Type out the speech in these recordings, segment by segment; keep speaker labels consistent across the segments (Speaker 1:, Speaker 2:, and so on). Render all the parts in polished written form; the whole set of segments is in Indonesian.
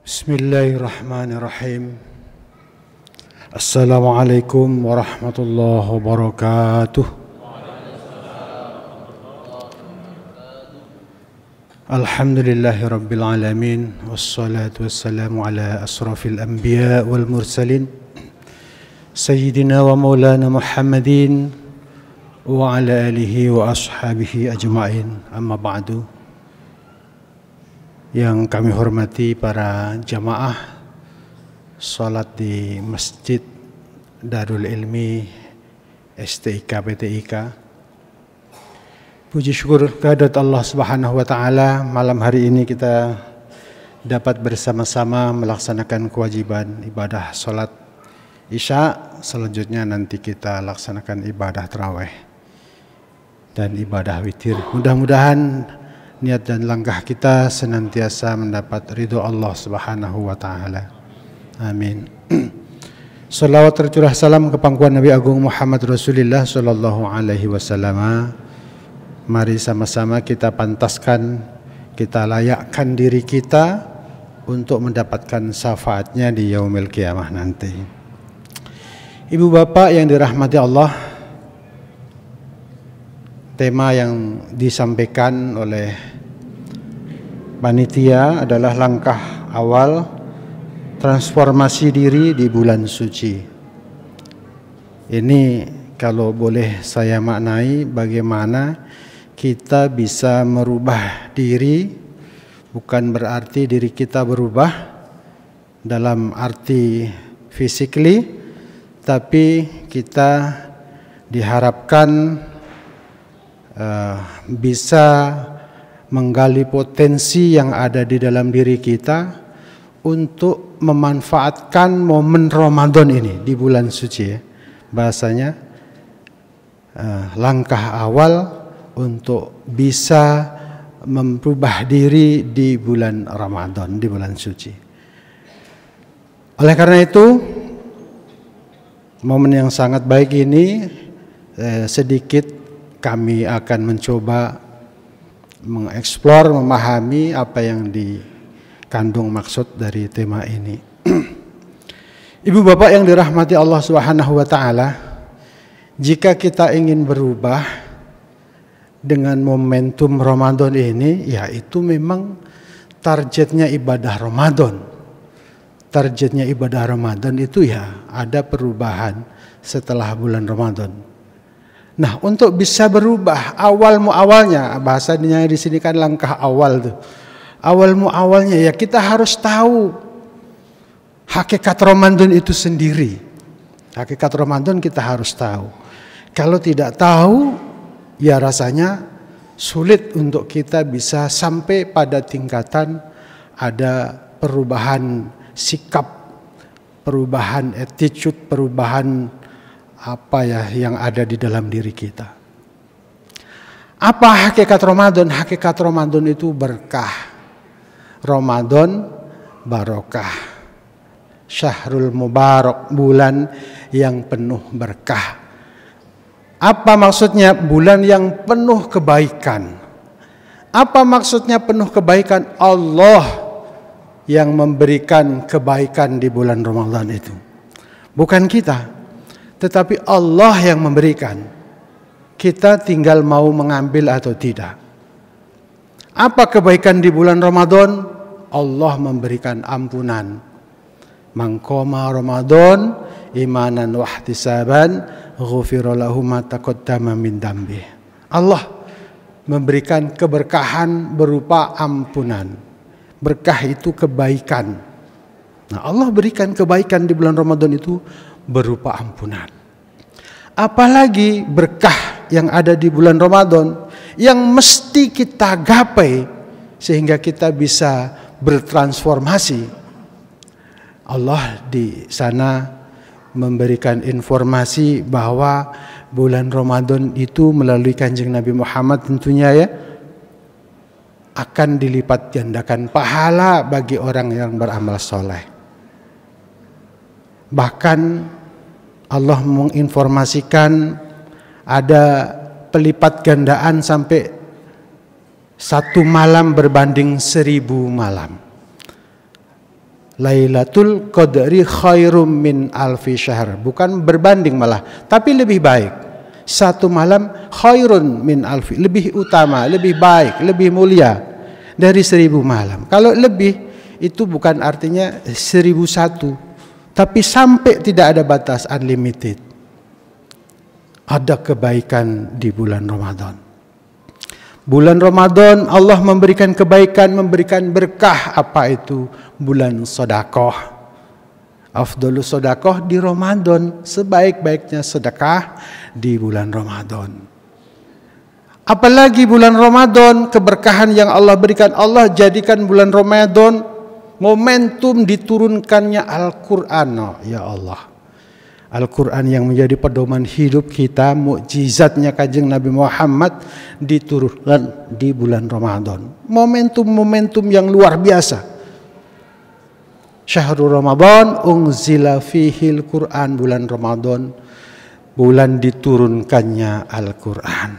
Speaker 1: Bismillahirrahmanirrahim. Assalamualaikum warahmatullahi wabarakatuh. Alhamdulillahi rabbil alamin. Wassalatu wassalamu ala asrafil anbiya wal mursalin Sayyidina wa maulana Muhammadin wa ala alihi wa ashabihi ajma'in. Amma ba'du. Yang kami hormati para jamaah salat di Masjid Darul Ilmi STIK PTIK. Puji syukur kehadirat Allah Subhanahu wa taala, malam hari ini kita dapat bersama-sama melaksanakan kewajiban ibadah salat Isya. Selanjutnya nanti kita laksanakan ibadah tarawih dan ibadah witir. Mudah-mudahan niat dan langkah kita senantiasa mendapat ridho Allah Subhanahu wa taala. Amin. Salawat tercurah salam ke pangkuan Nabi Agung Muhammad Rasulullah sallallahu alaihi wasallam. Mari sama-sama kita pantaskan, kita layakkan diri kita untuk mendapatkan syafaatnya di yaumil qiyamah nanti. Ibu bapak yang dirahmati Allah, tema yang disampaikan oleh panitia adalah langkah awal transformasi diri di bulan suci. Ini kalau boleh saya maknai bagaimana kita bisa merubah diri, bukan berarti diri kita berubah dalam arti physically, tapi kita diharapkan bisa menggali potensi yang ada di dalam diri kita untuk memanfaatkan momen Ramadan ini di bulan suci ya. Bahasanya langkah awal untuk bisa merubah diri di bulan Ramadan, di bulan suci. Oleh karena itu, momen yang sangat baik ini sedikit kami akan mencoba mengeksplor, memahami apa yang dikandung maksud dari tema ini. Ibu bapak yang dirahmati Allah Subhanahu wa taala, jika kita ingin berubah dengan momentum Ramadan ini, ya itu memang targetnya ibadah Ramadan. Targetnya ibadah Ramadan itu ya ada perubahan setelah bulan Ramadan. Nah, untuk bisa berubah awalnya, bahasanya di sini kan langkah awal tuh. Awalnya ya kita harus tahu hakikat Ramadan itu sendiri. Hakikat Ramadan kita harus tahu. Kalau tidak tahu, ya rasanya sulit untuk kita bisa sampai pada tingkatan ada perubahan sikap, perubahan attitude, perubahan apa ya yang ada di dalam diri kita. Apa hakikat Ramadan? Hakikat Ramadan itu berkah. Ramadan barokah. Syahrul Mubarak, bulan yang penuh berkah. Apa maksudnya? Bulan yang penuh kebaikan. Apa maksudnya penuh kebaikan? Allah yang memberikan kebaikan di bulan Ramadan itu. Bukan kita. Tetapi Allah yang memberikan. Kita tinggal mau mengambil atau tidak. Apa kebaikan di bulan Ramadan? Allah memberikan ampunan. Man qama Ramadan imanan wahtisaban ghufira lahu ma taqaddama min dambi. Allah memberikan keberkahan berupa ampunan. Berkah itu kebaikan. Nah, Allah berikan kebaikan di bulan Ramadan itu berupa ampunan. Apalagi berkah yang ada di bulan Ramadan yang mesti kita gapai sehingga kita bisa bertransformasi. Allah di sana memberikan informasi bahwa bulan Ramadan itu melalui Kanjeng Nabi Muhammad tentunya ya akan dilipat gandakan pahala bagi orang yang beramal soleh. Bahkan Allah menginformasikan ada pelipat gandaan sampai 1 malam berbanding 1000 malam. Lailatul Qadri khairum min alfi syahr. Bukan berbanding malah, tapi lebih baik. Satu malam khairun min alfi, lebih utama, lebih baik, lebih mulia dari 1000 malam. Kalau lebih itu bukan artinya 1001, tapi sampai tidak ada batas, unlimited. Ada kebaikan di bulan Ramadan. Bulan Ramadan Allah memberikan kebaikan, memberikan berkah. Apa itu? Bulan sedekah. Afdhalus sedekah di Ramadan, sebaik-baiknya sedekah di bulan Ramadan. Apalagi bulan Ramadan, keberkahan yang Allah berikan, Allah jadikan bulan Ramadan momentum diturunkannya Al-Qur'an. Oh, ya Allah. Al-Quran yang menjadi pedoman hidup kita, mukjizatnya Kanjeng Nabi Muhammad diturunkan di bulan Ramadan. Momentum-momentum yang luar biasa. Syahrul Ramadan unzila fihil Quran, bulan Ramadan, bulan diturunkannya Al-Quran.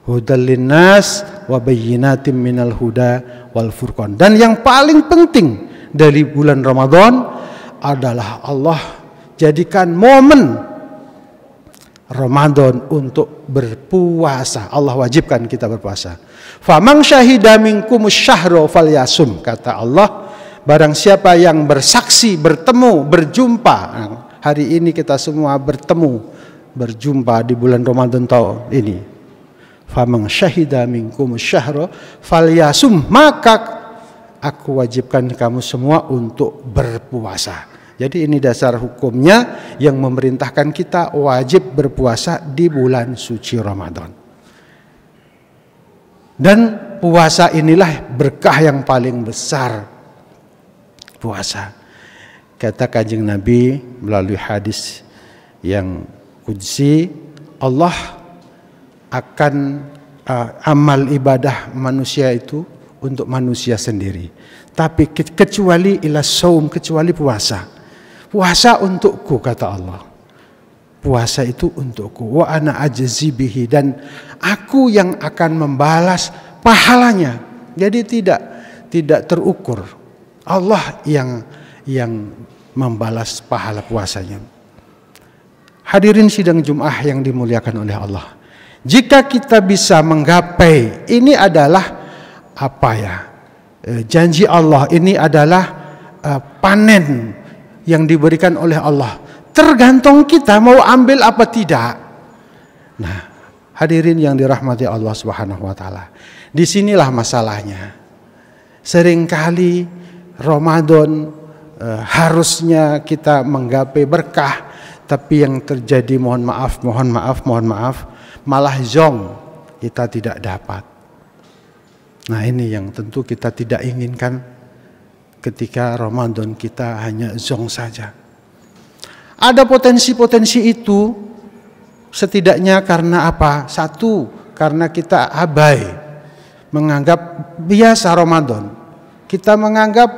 Speaker 1: Hudal linnas wa bayyinatin minal huda wal furqan. Dan yang paling penting dari bulan Ramadan adalah Allah jadikan momen Ramadan untuk berpuasa. Allah wajibkan kita berpuasa. Faman syahida minkumus syahra falyasum, kata Allah, barang siapa yang bersaksi, bertemu, berjumpa. Hari ini kita semua bertemu, berjumpa di bulan Ramadan tahun ini. Faman syahida minkumus syahra falyasum, maka aku wajibkan kamu semua untuk berpuasa. Jadi ini dasar hukumnya yang memerintahkan kita wajib berpuasa di bulan suci Ramadan. Dan puasa inilah berkah yang paling besar. Puasa. Kata Kanjeng Nabi melalui hadis yang qudsi, Allah akan amal ibadah manusia itu untuk manusia sendiri. Tapi kecuali ila saum, kecuali puasa. Puasa untukku, kata Allah. Puasa itu untukku. Wa ana ajzi bihi, dan aku yang akan membalas pahalanya. Jadi tidak terukur. Allah yang membalas pahala puasanya. Hadirin sidang Jumat yang dimuliakan oleh Allah. Jika kita bisa menggapai, ini adalah apa ya? Janji Allah, ini adalah panen yang diberikan oleh Allah. Tergantung kita mau ambil apa tidak. Nah, hadirin yang dirahmati Allah Subhanahu wa taala. Disinilah masalahnya. Seringkali Ramadan harusnya kita menggapai berkah, tapi yang terjadi mohon maaf, malah zong, kita tidak dapat. Nah, ini yang tentu kita tidak inginkan. Ketika Ramadan kita hanya zong saja. Ada potensi-potensi itu setidaknya karena apa? Satu, karena kita abai, menganggap biasa Ramadan. Kita menganggap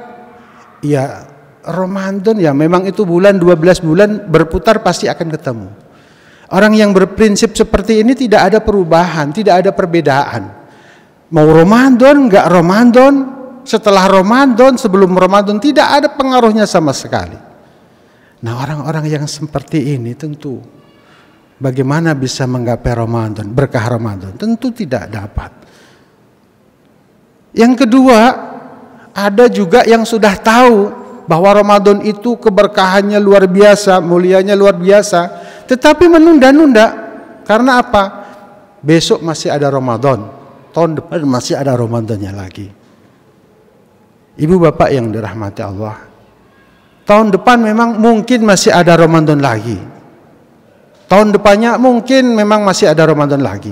Speaker 1: ya Ramadan ya memang itu bulan, 12 bulan berputar pasti akan ketemu. Orang yang berprinsip seperti ini tidak ada perubahan, tidak ada perbedaan. Mau Ramadan, enggak Ramadan, setelah Ramadan, sebelum Ramadan, tidak ada pengaruhnya sama sekali. Nah, orang-orang yang seperti ini tentu bagaimana bisa menggapai Ramadan, berkah Ramadan? Tentu tidak dapat. Yang kedua, ada juga yang sudah tahu bahwa Ramadan itu keberkahannya luar biasa, mulianya luar biasa, tetapi menunda-nunda. Karena apa? Besok masih ada Ramadan, tahun depan masih ada Ramadannya lagi. Ibu bapak yang dirahmati Allah, tahun depan memang mungkin masih ada Ramadan lagi. Tahun depannya mungkin memang masih ada Ramadan lagi.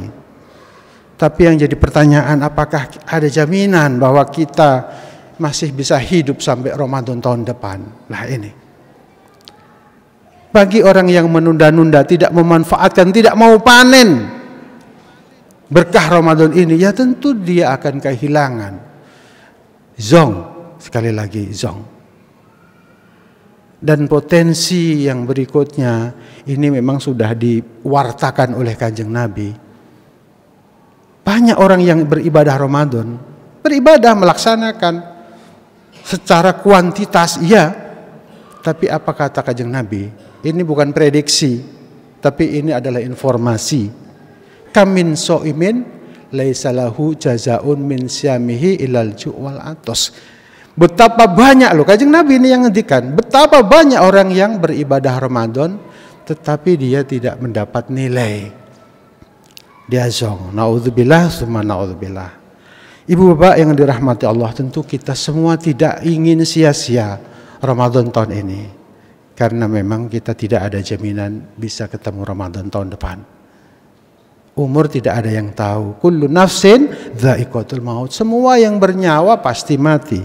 Speaker 1: Tapi yang jadi pertanyaan, apakah ada jaminan bahwa kita masih bisa hidup sampai Ramadan tahun depan? Nah ini. Bagi orang yang menunda-nunda, tidak memanfaatkan, tidak mau panen berkah Ramadan ini, ya tentu dia akan kehilangan. Zong. Sekali lagi zong. Dan potensi yang berikutnya ini memang sudah diwartakan oleh Kanjeng Nabi. Banyak orang yang beribadah Ramadan, beribadah melaksanakan Secara kuantitas iya, tapi apa kata Kanjeng Nabi? Ini bukan prediksi, tapi ini adalah informasi. Kamin so'imin laisa lahu jazaun min syamihi ilal ju' wal atos. Betapa banyak loh, Kanjeng Nabi ini yang ngendikan, betapa banyak orang yang beribadah Ramadan tetapi dia tidak mendapat nilai. Dia zong. Naudzubillah summa naudzubillah. Ibu bapak yang dirahmati Allah, tentu kita semua tidak ingin sia-sia Ramadan tahun ini, karena memang kita tidak ada jaminan bisa ketemu Ramadan tahun depan. Umur tidak ada yang tahu. Kullu nafsin dha'iqatul maut. Semua yang bernyawa pasti mati.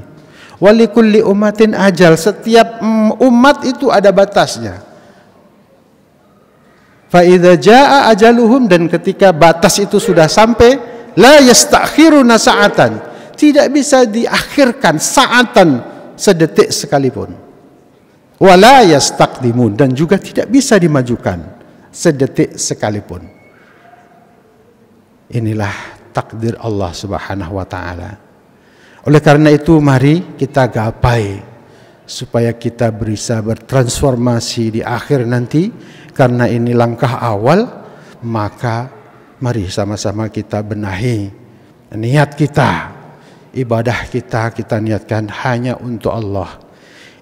Speaker 1: Walikulli ummatin ajal. Setiap umat itu ada batasnya. Fa idza jaa ajaluhum, dan ketika batas itu sudah sampai, la yastakhiruna sa'atan. Tidak bisa diakhirkan sa'atan, sedetik sekalipun. Wala yastaqdimun, dan juga tidak bisa dimajukan sedetik sekalipun. Inilah takdir Allah Subhanahu wa taala. Oleh karena itu mari kita gapai supaya kita bisa bertransformasi di akhir nanti. Karena ini langkah awal, maka mari sama-sama kita benahi niat kita, ibadah kita niatkan hanya untuk Allah.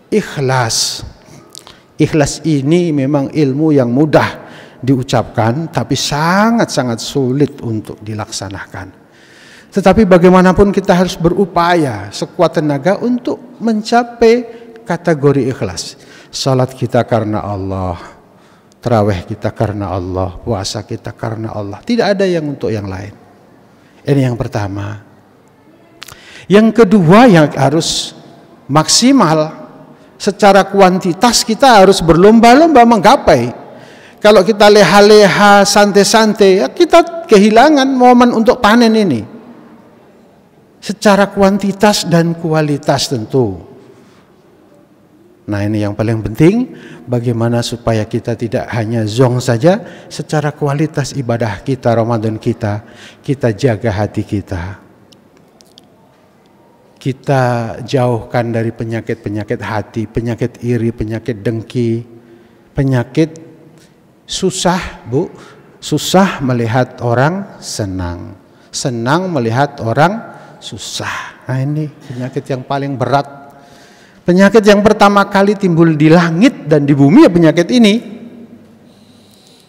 Speaker 1: Ikhlas. Ikhlas ini memang ilmu yang mudah diucapkan, tapi sangat-sangat sulit untuk dilaksanakan. Tetapi bagaimanapun kita harus berupaya sekuat tenaga untuk mencapai kategori ikhlas. Salat kita karena Allah, tarawih kita karena Allah, puasa kita karena Allah. Tidak ada yang untuk yang lain. Ini yang pertama. Yang kedua yang harus maksimal, secara kuantitas kita harus berlomba-lomba menggapai. Kalau kita leha-leha, santai-santai, ya kita kehilangan momen untuk panen ini. Secara kuantitas dan kualitas tentu. Nah ini yang paling penting, bagaimana supaya kita tidak hanya zong saja, secara kualitas ibadah kita, Ramadan kita jaga hati kita. Kita jauhkan dari penyakit-penyakit hati, penyakit iri, penyakit dengki, penyakit susah, Bu. Susah melihat orang senang, senang melihat orang susah. Nah ini penyakit yang paling berat. Penyakit yang pertama kali timbul di langit dan di bumi, penyakit ini.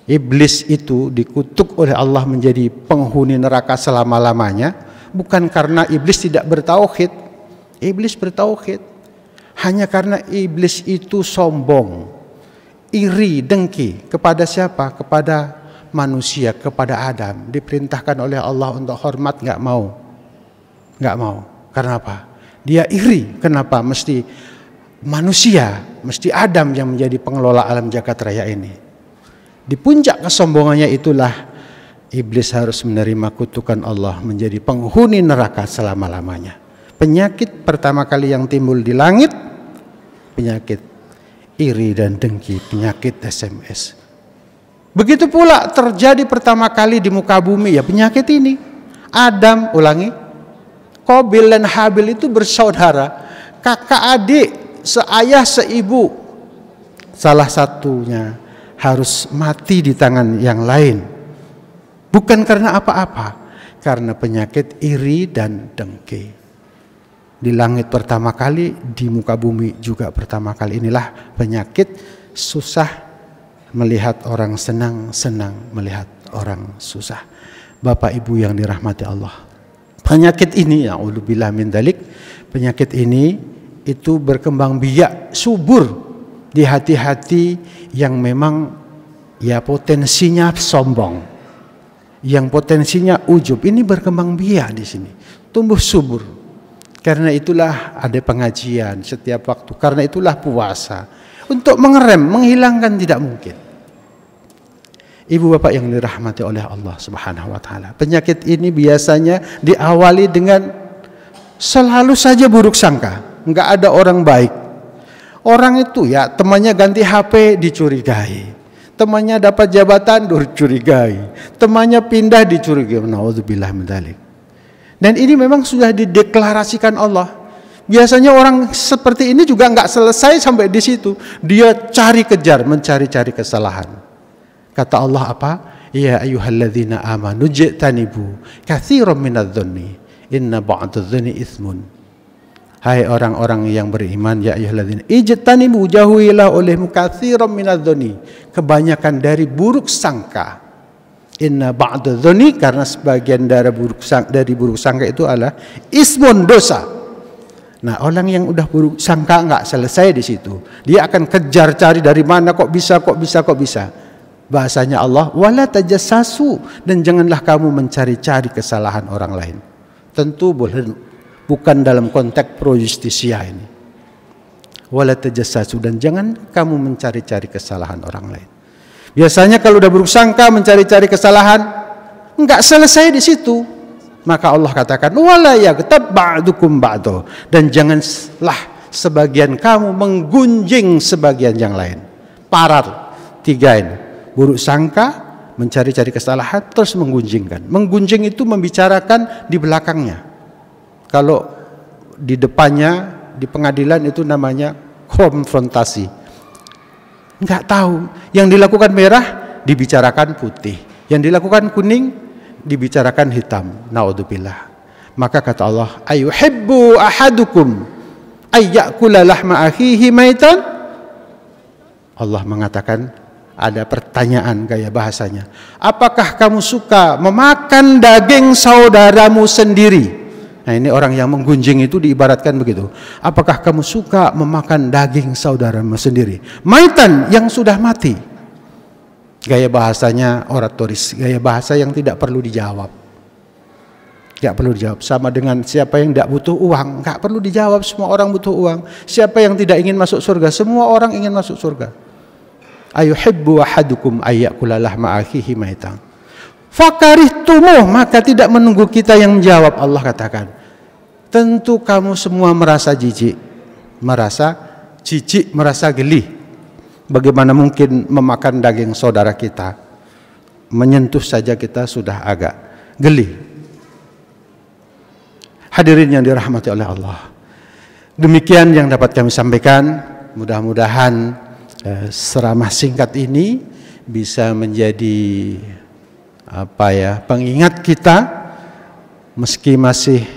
Speaker 1: Iblis itu dikutuk oleh Allah menjadi penghuni neraka selama-lamanya, bukan karena iblis tidak bertauhid. Iblis bertauhid. Hanya karena iblis itu sombong, iri, dengki. Kepada siapa? Kepada manusia, kepada Adam. Diperintahkan oleh Allah untuk hormat, nggak mau. Nggak mau. Karena apa? Dia iri. Kenapa? Mesti manusia, mesti Adam yang menjadi pengelola alam jagat raya ini. Di puncak kesombongannya itulah iblis harus menerima kutukan Allah menjadi penghuni neraka selama-lamanya. Penyakit pertama kali yang timbul di langit, penyakit iri dan dengki, penyakit SMS. Begitu pula terjadi pertama kali di muka bumi, ya penyakit ini. Adam, ulangi, Qabil dan Habil itu bersaudara, kakak adik, seayah seibu. Salah satunya harus mati di tangan yang lain. Bukan karena apa-apa, karena penyakit iri dan dengki. Di langit pertama kali, di muka bumi juga pertama kali. Inilah penyakit susah melihat orang senang, senang melihat orang susah. Bapak Ibu yang dirahmati Allah, penyakit ini, ya'udzubillah min dzalik, penyakit ini itu berkembang biak subur di hati-hati yang memang ya potensinya sombong, yang potensinya ujub. Ini berkembang biak di sini, tumbuh subur. Karena itulah ada pengajian setiap waktu, karena itulah puasa, untuk mengerem, menghilangkan tidak mungkin. Ibu bapak yang dirahmati oleh Allah Subhanahu wa taala, penyakit ini biasanya diawali dengan selalu saja buruk sangka, enggak ada orang baik. Orang itu ya temannya ganti HP dicurigai, temannya dapat jabatan dicurigai, temannya pindah dicurigai. Nauzubillah min dzalik. Dan ini memang sudah dideklarasikan Allah. Biasanya orang seperti ini juga nggak selesai sampai di situ. Dia mencari-cari kesalahan. Kata Allah apa? Ya ayyuhalladzina amanu jtanibu katsiran minadh-dhanni inna ba'dadh-dhanni itsmun. Hai orang-orang yang beriman, ya ayyuhalladzina ijtanibu, jauhilah olehmu katsiran minadh-dhanni, kebanyakan dari buruk sangka. Inna ba'dadh-dhanni, karena sebagian dari buruk sangka itu adalah ismun, dosa. Nah, orang yang udah buruk sangka nggak selesai di situ. Dia akan kejar cari dari mana kok bisa. Bahasanya Allah, wala tajassasu, dan janganlah kamu mencari-cari kesalahan orang lain. Tentu bukan dalam konteks pro justisia ini. Wala tajassasu, dan jangan kamu mencari-cari kesalahan orang lain. Biasanya kalau udah buruk sangka mencari-cari kesalahan, nggak selesai di situ. Maka Allah katakan, wala yaghtab ba'dukum ba'do, dan janganlah sebagian kamu menggunjing sebagian yang lain. Parar, 3 ini. Buruk sangka, mencari-cari kesalahan, terus menggunjingkan. Menggunjing itu membicarakan di belakangnya. Kalau di depannya, di pengadilan itu namanya konfrontasi. Enggak tahu. Yang dilakukan merah, dibicarakan putih. Yang dilakukan kuning, dibicarakan hitam. Naudzubillah. Maka kata Allah, ayuhibbu ahadukum ayyakula lahma akhihi maitan. Allah mengatakan, ada pertanyaan gaya bahasanya, apakah kamu suka memakan daging saudaramu sendiri? Nah, ini orang yang menggunjing itu diibaratkan begitu. Apakah kamu suka memakan daging saudaramu sendiri? Maitan, yang sudah mati. Gaya bahasanya oratoris, gaya bahasa yang tidak perlu dijawab. Tidak perlu dijawab. Sama dengan siapa yang tidak butuh uang, nggak perlu dijawab. Semua orang butuh uang. Siapa yang tidak ingin masuk surga? Semua orang ingin masuk surga. Ayuhibbu ahadukum ayyakula lahma akhihi maitan. Fakarihtumuh, maka tidak menunggu kita yang menjawab. Allah katakan, tentu kamu semua merasa jijik, merasa geli. Bagaimana mungkin memakan daging saudara kita? Menyentuh saja kita sudah agak geli. Hadirin yang dirahmati oleh Allah, demikian yang dapat kami sampaikan. Mudah-mudahan ceramah singkat ini bisa menjadi pengingat kita, meski masih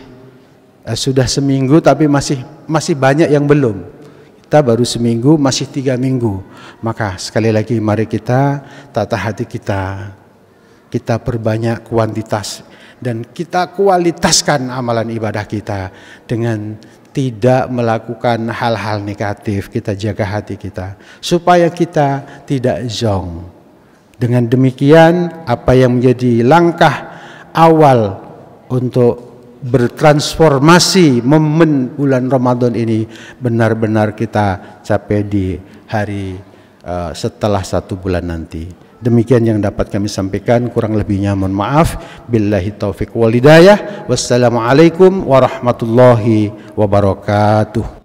Speaker 1: sudah seminggu, tapi masih banyak yang belum. Kita baru seminggu, masih 3 minggu. Maka sekali lagi mari kita tata hati kita perbanyak kuantitas, dan kita kualitaskan amalan ibadah kita dengan tidak melakukan hal-hal negatif. Kita jaga hati kita supaya kita tidak zong. Dengan demikian, apa yang menjadi langkah awal untuk bertransformasi momen bulan Ramadan ini benar-benar kita capai di hari setelah 1 bulan nanti. Demikian yang dapat kami sampaikan, kurang lebihnya mohon maaf. Billahi taufik wal hidayah. Wassalamualaikum warahmatullahi wabarakatuh.